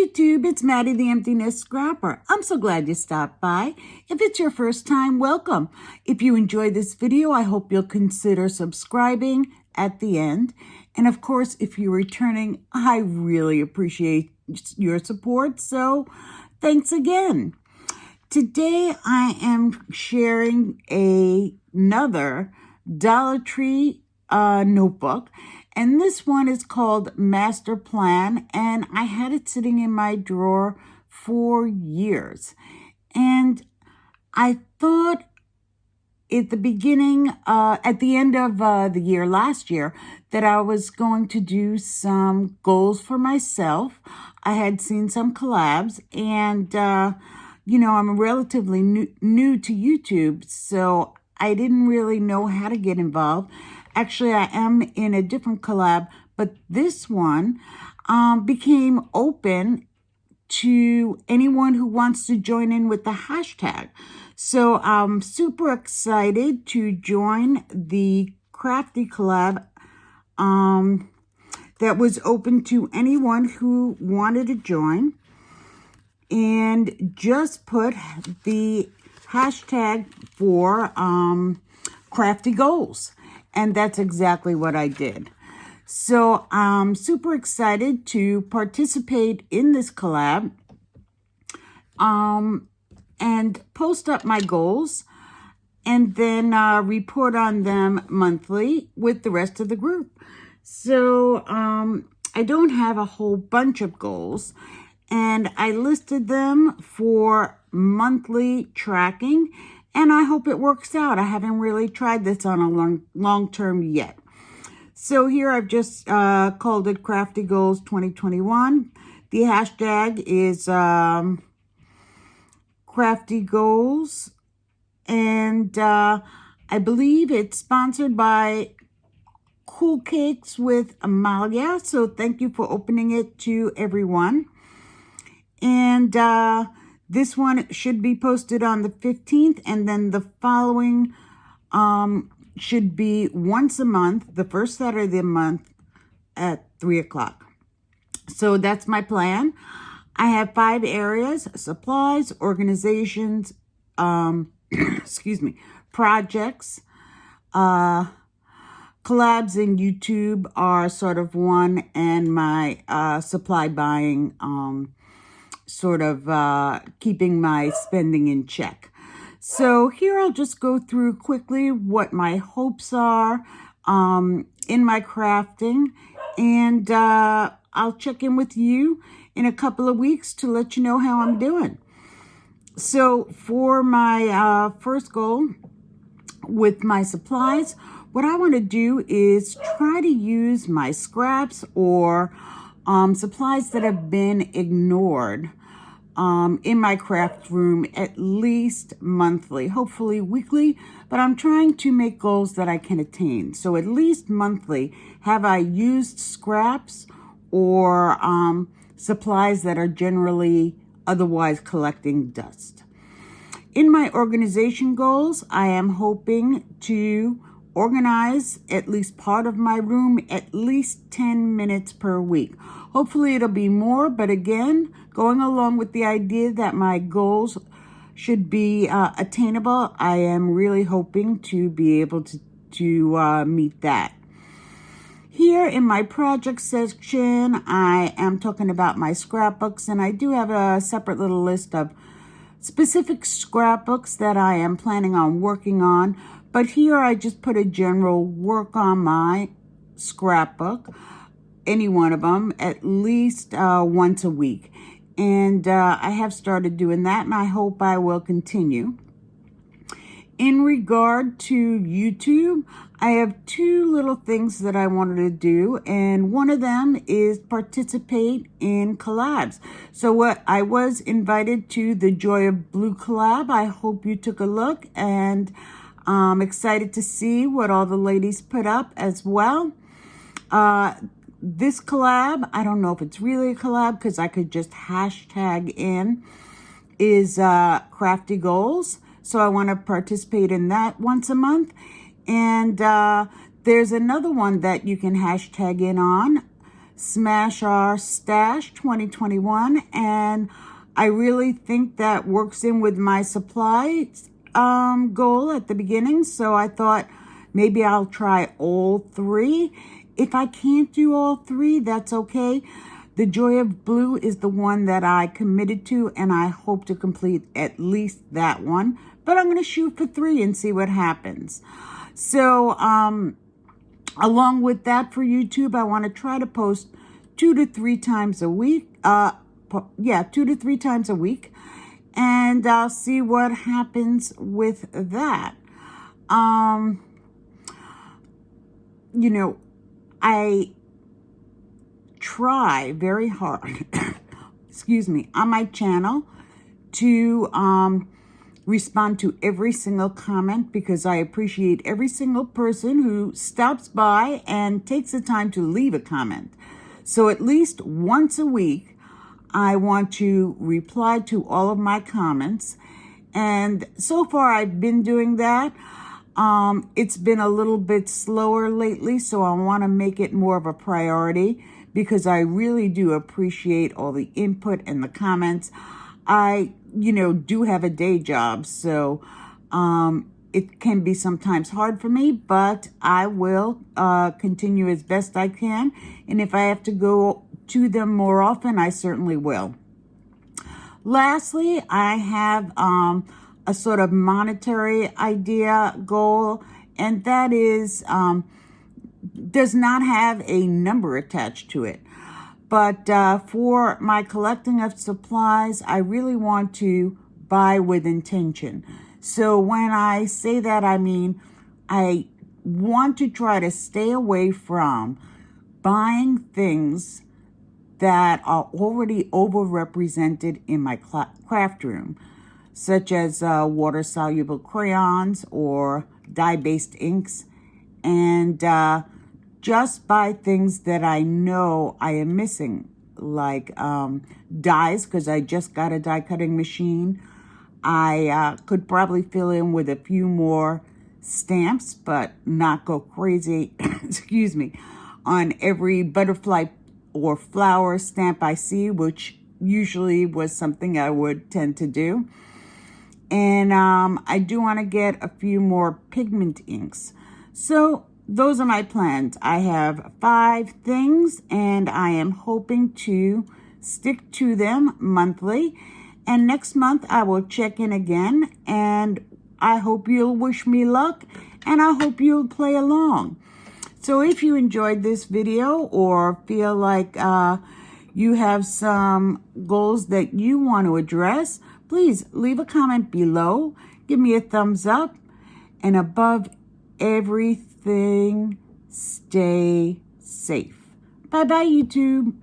YouTube, it's Maddie the Emptiness Scrapper. I'm so glad you stopped by. If it's your first time, welcome. If you enjoyed this video, I hope you'll consider subscribing at the end. And of course, if you're returning, I really appreciate your support. So thanks again. Today, I am sharing another Dollar Tree notebook. And this one is called Master Plan, and I had it sitting in my drawer for years. And I thought at the end of the year, last year, that I was going to do some goals for myself. I had seen some collabs, and, I'm relatively new to YouTube, so I didn't really know how to get involved. Actually, I am in a different collab, but this one became open to anyone who wants to join in with the hashtag. So I'm super excited to join the Crafty collab that was open to anyone who wanted to join. And just put the hashtag for Crafty Goals. And that's exactly what I did. So I'm super excited to participate in this collab and post up my goals and then report on them monthly with the rest of the group. So I don't have a whole bunch of goals, and I listed them for monthly tracking. And I hope it works out. I haven't really tried this on a long term yet. So here I've just called it Crafty Goals 2021. The hashtag is Crafty Goals. And I believe it's sponsored by Cool Cakes with Amalia. So thank you for opening it to everyone. And this one should be posted on the 15th, and then the following should be once a month, the first Saturday of the month at 3 o'clock. So that's my plan. I have 5 areas: supplies, organizations, projects, collabs in YouTube are sort of one, and my supply buying keeping my spending in check. So here I'll just go through quickly what my hopes are in my crafting, and I'll check in with you in a couple of weeks to let you know how I'm doing. So for my first goal with my supplies, what I want to do is try to use my scraps or supplies that have been ignored in my craft room at least monthly, hopefully weekly, but I'm trying to make goals that I can attain. So at least monthly, have I used scraps or supplies that are generally otherwise collecting dust. In my organization goals, I am hoping to organize at least part of my room at least 10 minutes per week. Hopefully it'll be more, but again, going along with the idea that my goals should be attainable, I am really hoping to be able to meet that. Here in my project section, I am talking about my scrapbooks, and I do have a separate little list of specific scrapbooks that I am planning on working on. But here I just put a general work on my scrapbook, any one of them, at least once a week. And I have started doing that, and I hope I will continue. In regard to YouTube, I have 2 little things that I wanted to do, and one of them is participate in collabs. So I was invited to the Joy of Blue collab. I hope you took a look, and I'm excited to see what all the ladies put up as well. This collab, I don't know if it's really a collab because I could just hashtag in, is Crafty Goals. So I want to participate in that once a month. And there's another one that you can hashtag in on smash our stash 2021, and I really think that works in with my supply goal at the beginning. So I thought maybe I'll try all three. If I can't do all three, that's okay. The Joy of Blue is the one that I committed to, and I hope to complete at least that one. But I'm going to shoot for 3 and see what happens. So, along with that for YouTube, I want to try to post 2 to 3 times a week. 2 to 3 times a week. And I'll see what happens with that. You know, I try very hard, excuse me, on my channel to respond to every single comment, because I appreciate every single person who stops by and takes the time to leave a comment. So at least once a week, I want to reply to all of my comments. And so far I've been doing that. It's been a little bit slower lately, so I want to make it more of a priority, because I really do appreciate all the input and the comments. I, do have a day job, so it can be sometimes hard for me, but I will continue as best I can. And if I have to go to them more often, I certainly will. Lastly, I have a sort of monetary idea goal, and that is does not have a number attached to it. But for my collecting of supplies, I really want to buy with intention. So when I say that, I mean I want to try to stay away from buying things that are already overrepresented in my craft room, such as water-soluble crayons or dye-based inks, and just buy things that I know I am missing, like dyes, because I just got a die cutting machine. I could probably fill in with a few more stamps, but not go crazy, excuse me, on every butterfly or flower stamp I see, which usually was something I would tend to do. And I do want to get a few more pigment inks. So those are my plans. I have 5 things, and I am hoping to stick to them monthly. And next month I will check in again, and I hope you'll wish me luck, and I hope you'll play along. So if you enjoyed this video, or feel like you have some goals that you want to address, please leave a comment below. Give me a thumbs up. And above everything, stay safe. Bye-bye, YouTube.